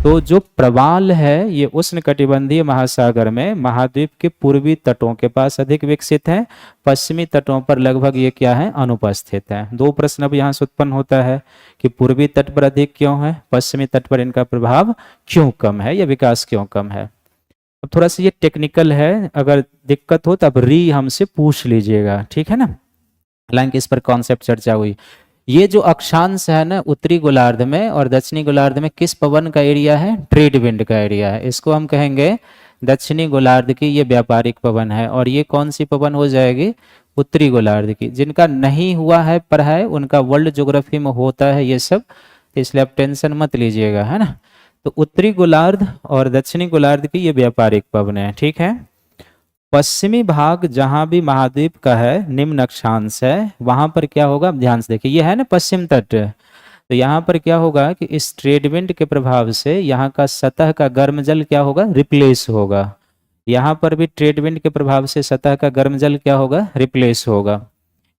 तो जो प्रवाल है ये उष्णकटिबंधीय महासागर में महाद्वीप के पूर्वी तटों के पास अधिक विकसित है, पश्चिमी तटों पर लगभग ये क्या है, अनुपस्थित है। दो प्रश्न अब यहाँ से उत्पन्न होता है कि पूर्वी तट पर अधिक क्यों है, पश्चिमी तट पर इनका प्रभाव क्यों कम है या विकास क्यों कम है। अब थोड़ा सा ये टेक्निकल है, अगर दिक्कत हो तो अब हमसे पूछ लीजिएगा, ठीक है ना। हालांकि इस पर कॉन्सेप्ट चर्चा हुई। ये जो अक्षांश है ना, उत्तरी गोलार्ध में और दक्षिणी गोलार्ध में किस पवन का एरिया है, ट्रेड विंड का एरिया है। इसको हम कहेंगे दक्षिणी गोलार्ध की ये व्यापारिक पवन है, और ये कौन सी पवन हो जाएगी, उत्तरी गोलार्ध की। जिनका नहीं हुआ है पर है उनका वर्ल्ड ज्योग्राफी में होता है ये सब, तो इसलिए आप टेंशन मत लीजिएगा, है ना। तो उत्तरी गोलार्ध और दक्षिणी गोलार्ध की ये व्यापारिक पवन है, ठीक है। पश्चिमी भाग जहां भी महाद्वीप का है, निम्न अक्षांश है, वहां पर क्या होगा, अब ध्यान से देखिए, ये है ना पश्चिम तट, तो यहाँ पर क्या होगा कि इस ट्रेड विंड के प्रभाव से यहाँ का सतह का गर्म जल क्या होगा, रिप्लेस होगा। यहाँ पर भी ट्रेड विंड के प्रभाव से सतह का गर्म जल क्या होगा, रिप्लेस होगा।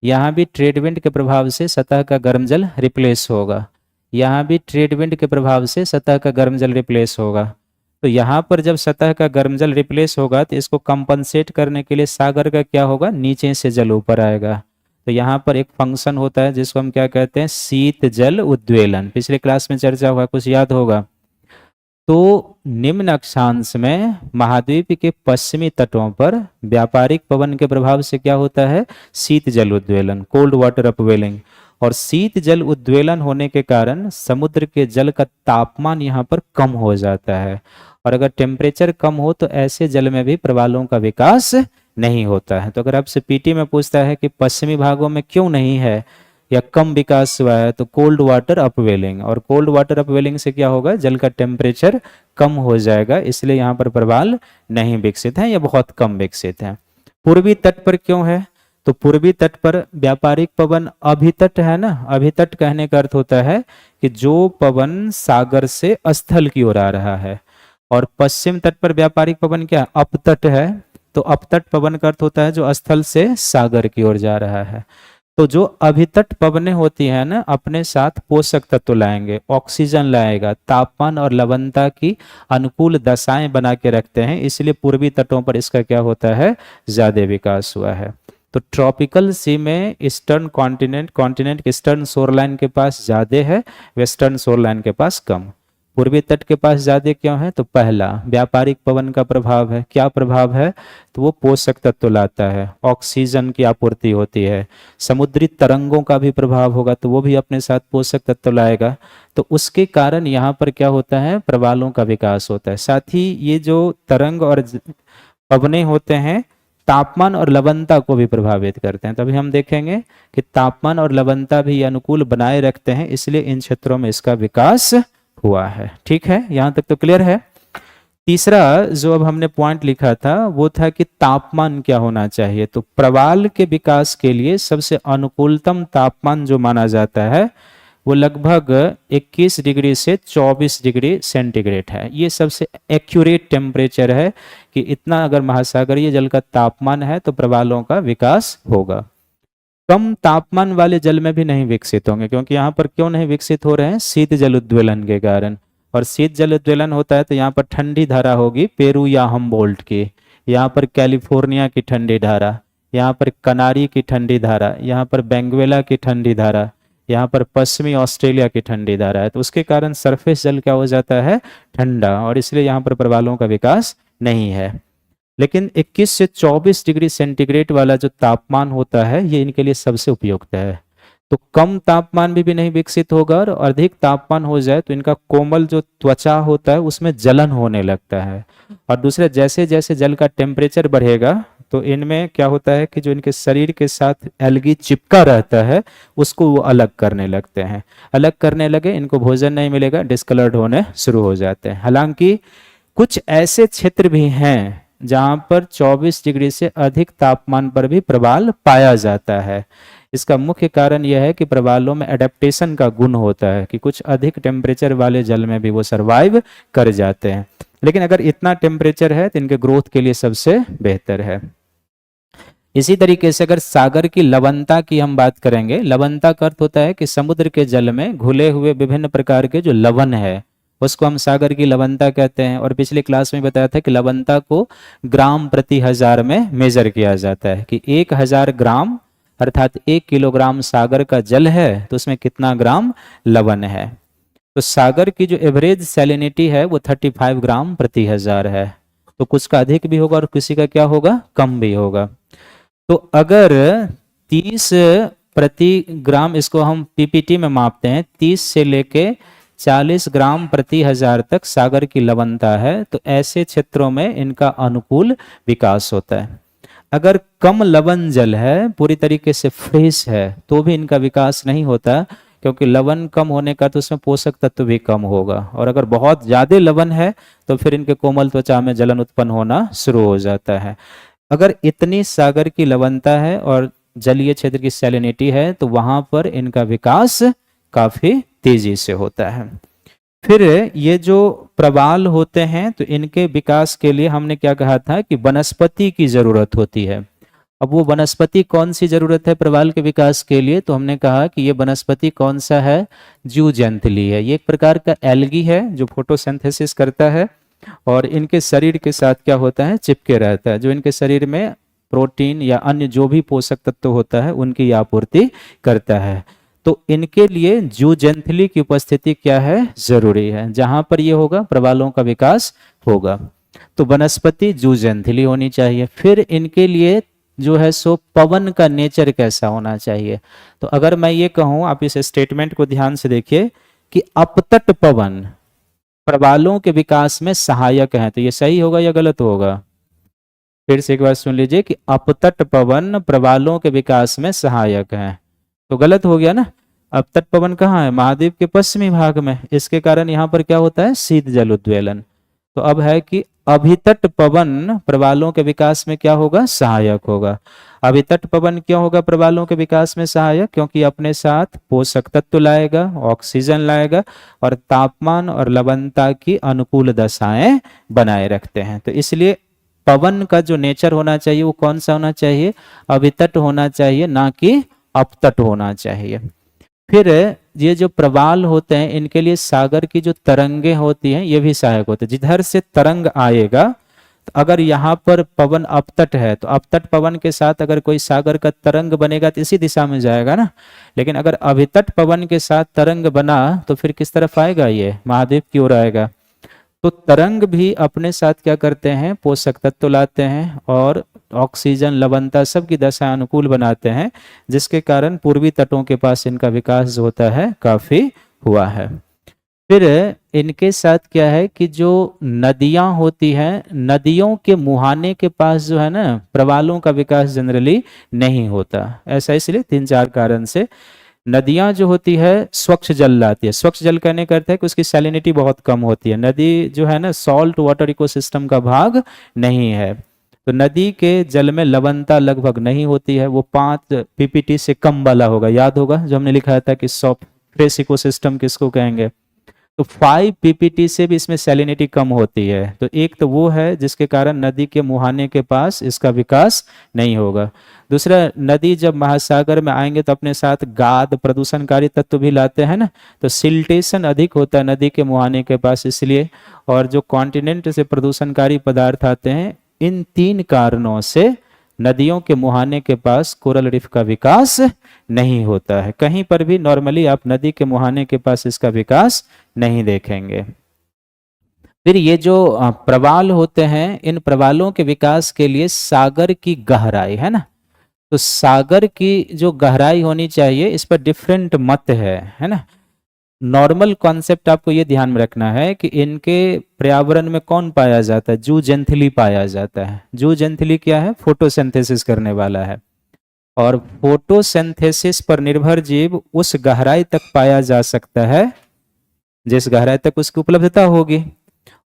यहाँ भी ट्रेड विंड के प्रभाव से सतह का गर्म जल रिप्लेस होगा। यहाँ भी ट्रेड विंड के प्रभाव से सतह का गर्म जल रिप्लेस होगा। तो यहाँ पर जब सतह का गर्म जल रिप्लेस होगा तो इसको कंपनसेट करने के लिए सागर का क्या होगा, नीचे से जल ऊपर आएगा। तो यहाँ पर एक फंक्शन होता है जिसको हम क्या कहते हैं, शीत जल उद्वेलन। पिछले क्लास में चर्चा हुआ, कुछ याद होगा। तो निम्न अक्षांश में महाद्वीप के पश्चिमी तटों पर व्यापारिक पवन के प्रभाव से क्या होता है, शीत जल उद्वेलन, कोल्ड वाटर अपवेलिंग। और शीत जल उद्वेलन होने के कारण समुद्र के जल का तापमान यहाँ पर कम हो जाता है, और अगर टेम्परेचर कम हो तो ऐसे जल में भी प्रवालों का विकास नहीं होता है। तो अगर आपसे पीटी में पूछता है कि पश्चिमी भागों में क्यों नहीं है या कम विकास हुआ है, तो कोल्ड वाटर अपवेलिंग, और कोल्ड वाटर अपवेलिंग से क्या होगा, जल का टेम्परेचर कम हो जाएगा, इसलिए यहाँ पर प्रवाल नहीं विकसित है या बहुत कम विकसित है। पूर्वी तट पर क्यों है, तो पूर्वी तट पर व्यापारिक पवन अभितट है ना। अभितट कहने का अर्थ होता है कि जो पवन सागर से स्थल की ओर आ रहा है, और पश्चिम तट पर व्यापारिक पवन क्या, अपतट है। तो अपतट पवन का अर्थ होता है जो स्थल से सागर की ओर जा रहा है। तो जो अभितट पवनें होती है ना, अपने साथ पोषक तत्व लाएंगे, ऑक्सीजन लाएगा, तापमान और लवणता की अनुकूल दशाएं बना के रखते हैं, इसलिए पूर्वी तटों पर इसका क्या होता है, ज्यादा विकास हुआ है। तो ट्रॉपिकल सी में ईस्टर्न कॉन्टिनेंट ईस्टर्न शोरलाइन के पास ज्यादा है, वेस्टर्न शोरलाइन के पास कम। पूर्वी तट के पास ज्यादा क्यों है, तो पहला व्यापारिक पवन का प्रभाव है। क्या प्रभाव है, तो वो पोषक तत्व लाता है, ऑक्सीजन की आपूर्ति होती है। समुद्री तरंगों का भी प्रभाव होगा, तो वो भी अपने साथ पोषक तत्व लाएगा। तो उसके कारण यहाँ पर क्या होता है, प्रवालों का विकास होता है। साथ ही ये जो तरंग और पवनें होते हैं, तापमान और लवणता को भी प्रभावित करते हैं। तभी हम देखेंगे कि तापमान और लवणता भी अनुकूल बनाए रखते हैं, इसलिए इन क्षेत्रों में इसका विकास हुआ है। ठीक है, यहां तक तो क्लियर है। तीसरा जो अब हमने पॉइंट लिखा था वो था कि तापमान क्या होना चाहिए। तो प्रवाल के विकास के लिए सबसे अनुकूलतम तापमान जो माना जाता है वो लगभग 21 डिग्री से 24 डिग्री सेंटीग्रेड है। ये सबसे एक्यूरेट टेम्परेचर है कि इतना अगर महासागरीय जल का तापमान है तो प्रवालों का विकास होगा। कम तापमान वाले जल में भी नहीं विकसित होंगे, क्योंकि यहाँ पर क्यों नहीं विकसित हो रहे हैं, शीत जल उद्वेलन के कारण। और शीत जल उद्वेलन होता है तो यहाँ पर ठंडी धारा होगी पेरू या हम्बोल्ट की, यहाँ पर कैलिफोर्निया की ठंडी धारा, यहाँ पर कनारी की ठंडी धारा, यहाँ पर बेंगवेला की ठंडी धारा, यहाँ पर पश्चिमी ऑस्ट्रेलिया की ठंडी धारा है। तो उसके कारण सरफेस जल क्या हो जाता है, ठंडा, और इसलिए यहाँ पर प्रवालों का विकास नहीं है। लेकिन 21 से 24 डिग्री सेंटीग्रेड वाला जो तापमान होता है ये इनके लिए सबसे उपयुक्त है। तो कम तापमान भी नहीं विकसित होगा, और अधिक तापमान हो जाए तो इनका कोमल जो त्वचा होता है उसमें जलन होने लगता है। और दूसरे, जैसे जैसे जल का टेम्परेचर बढ़ेगा तो इनमें क्या होता है कि जो इनके शरीर के साथ एल्गी चिपका रहता है उसको वो अलग करने लगते हैं। अलग करने लगे, इनको भोजन नहीं मिलेगा, डिस्कलर्ड होने शुरू हो जाते हैं। हालांकि कुछ ऐसे क्षेत्र भी हैं जहां पर 24 डिग्री से अधिक तापमान पर भी प्रवाल पाया जाता है। इसका मुख्य कारण यह है कि प्रवालों में एडेप्टेशन का गुण होता है कि कुछ अधिक टेम्परेचर वाले जल में भी वो सरवाइव कर जाते हैं। लेकिन अगर इतना टेम्परेचर है तो इनके ग्रोथ के लिए सबसे बेहतर है। इसी तरीके से अगर सागर की लवणता की हम बात करेंगे, लवणता का अर्थ होता है कि समुद्र के जल में घुले हुए विभिन्न प्रकार के जो लवण है उसको हम सागर की लवणता कहते हैं। और पिछले क्लास में बताया था कि लवणता को ग्राम प्रति हजार में मेजर किया जाता है कि 1000 ग्राम अर्थात 1 किलोग्राम सागर का जल है तो उसमें कितना ग्राम लवण है। तो सागर की जो एवरेज सैलिनिटी है वो 35 ग्राम प्रति हजार है। तो कुछ का अधिक भी होगा और किसी का क्या होगा, कम भी होगा। तो अगर 30 प्रति ग्राम, इसको हम पीपीटी में मापते हैं, 30 से लेके 40 ग्राम प्रति हजार तक सागर की लवणता है, तो ऐसे क्षेत्रों में इनका अनुकूल विकास होता है। अगर कम लवण जल है, पूरी तरीके से फ्रेश है, तो भी इनका विकास नहीं होता, क्योंकि लवण कम होने का तो उसमें पोषक तत्व भी कम होगा। और अगर बहुत ज्यादा लवण है तो फिर इनके कोमल त्वचा में जलन उत्पन्न होना शुरू हो जाता है। अगर इतनी सागर की लवणता है और जलीय क्षेत्र की सैलिनिटी है तो वहां पर इनका विकास काफी तेजी से होता है। फिर ये जो प्रवाल होते हैं तो इनके विकास के लिए हमने क्या कहा था कि वनस्पति की जरूरत होती है। अब वो वनस्पति कौन सी जरूरत है प्रवाल के विकास के लिए, तो हमने कहा कि ये वनस्पति कौन सा है, जूजेंथली है। ये एक प्रकार का एल्गी है जो फोटोसिंथेसिस करता है और इनके शरीर के साथ क्या होता है, चिपके रहता है, जो इनके शरीर में प्रोटीन या अन्य जो भी पोषक तत्व होता है उनकी आपूर्ति करता है। तो इनके लिए जूजेंथली की उपस्थिति क्या है, जरूरी है। जहां पर ये होगा प्रवालों का विकास होगा। तो वनस्पति जूजेंथली होनी चाहिए। फिर इनके लिए जो है सो पवन का नेचर कैसा होना चाहिए। तो अगर मैं ये कहूं, आप इस स्टेटमेंट को ध्यान से देखिए कि अपतट पवन प्रवालों के विकास में सहायक है, तो ये सही होगा या गलत होगा? फिर से एक बार सुन लीजिए कि अपतट पवन प्रवालों के विकास में सहायक है, तो गलत हो गया ना। अपतट पवन कहाँ है, महाद्वीप के पश्चिमी भाग में, इसके कारण यहाँ पर क्या होता है, शीत जल उद्वेलन। तो अब है कि अभितट पवन प्रवालों के विकास में क्या होगा, सहायक होगा। अभितट पवन क्यों होगा प्रवालों के विकास में सहायक, क्योंकि अपने साथ पोषक तत्व लाएगा, ऑक्सीजन लाएगा और तापमान और लवणता की अनुकूल दशाएं बनाए रखते हैं। तो इसलिए पवन का जो नेचर होना चाहिए वो कौन सा होना चाहिए, अभितट होना चाहिए, ना कि अपतट होना चाहिए। फिर ये जो प्रवाल होते हैं इनके लिए सागर की जो तरंगे होती हैं ये भी सहायक होते हैं। जिधर से तरंग आएगा, तो अगर यहाँ पर पवन अपतट है तो अपतट पवन के साथ अगर कोई सागर का तरंग बनेगा तो इसी दिशा में जाएगा ना। लेकिन अगर अभितट पवन के साथ तरंग बना तो फिर किस तरफ आएगा, ये महाद्वीप की ओर आएगा। तो तरंग भी अपने साथ क्या करते हैं, पोषक तत्व लाते हैं और ऑक्सीजन लवणता सबकी दशा अनुकूल बनाते हैं, जिसके कारण पूर्वी तटों के पास इनका विकास जो होता है काफी हुआ है। फिर इनके साथ क्या है कि जो नदियां होती हैं, नदियों के मुहाने के पास जो है ना प्रवालों का विकास जनरली नहीं होता। ऐसा इसलिए 3-4 कारण से। नदियां जो होती है स्वच्छ जल लाती है। स्वच्छ जल कहने का अर्थ है कि उसकी सैलिनिटी बहुत कम होती है। नदी जो है ना सॉल्ट वाटर इकोसिस्टम का भाग नहीं है, तो नदी के जल में लवणता लगभग नहीं होती है। वो 5 पीपीटी से कम वाला होगा, याद होगा जो हमने लिखा था कि फ्रेश इकोसिस्टम किसको कहेंगे। तो 5 पीपीटी से भी इसमें सैलिनिटी कम होती है। तो एक तो वो है जिसके कारण नदी के मुहाने के पास इसका विकास नहीं होगा। दूसरा, नदी जब महासागर में आएंगे तो अपने साथ गाद प्रदूषणकारी तत्व भी लाते हैं ना, तो सिल्टेशन अधिक होता है नदी के मुहाने के पास इसलिए। और जो कॉन्टिनेंट से प्रदूषणकारी पदार्थ आते हैं, इन 3 कारणों से नदियों के मुहाने के पास कोरल रीफ का विकास नहीं होता है। कहीं पर भी नॉर्मली आप नदी के मुहाने के पास इसका विकास नहीं देखेंगे। फिर ये जो प्रवाल होते हैं, इन प्रवालों के विकास के लिए सागर की गहराई है ना, तो सागर की जो गहराई होनी चाहिए इस पर डिफरेंट मत है ना। नॉर्मल कॉन्सेप्ट आपको ये ध्यान में रखना है कि इनके पर्यावरण में कौन पाया जाता है, जूजेंथली पाया जाता है। जूजेंथली क्या है, फोटोसिंथेसिस करने वाला है और फोटोसिंथेसिस पर निर्भर जीव उस गहराई तक पाया जा सकता है जिस गहराई तक उसकी उपलब्धता होगी।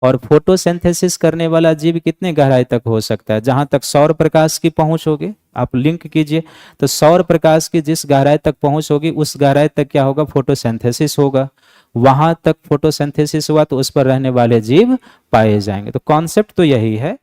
और फोटोसिंथेसिस करने वाला जीव कितने गहराई तक हो सकता है, जहां तक सौर प्रकाश की पहुंच होगी। आप लिंक कीजिए, तो सौर प्रकाश की जिस गहराई तक पहुंच होगी उस गहराई तक क्या होगा, फोटोसिंथेसिस होगा। वहां तक फोटोसिंथेसिस हुआ तो उस पर रहने वाले जीव पाए जाएंगे। तो कॉन्सेप्ट तो यही है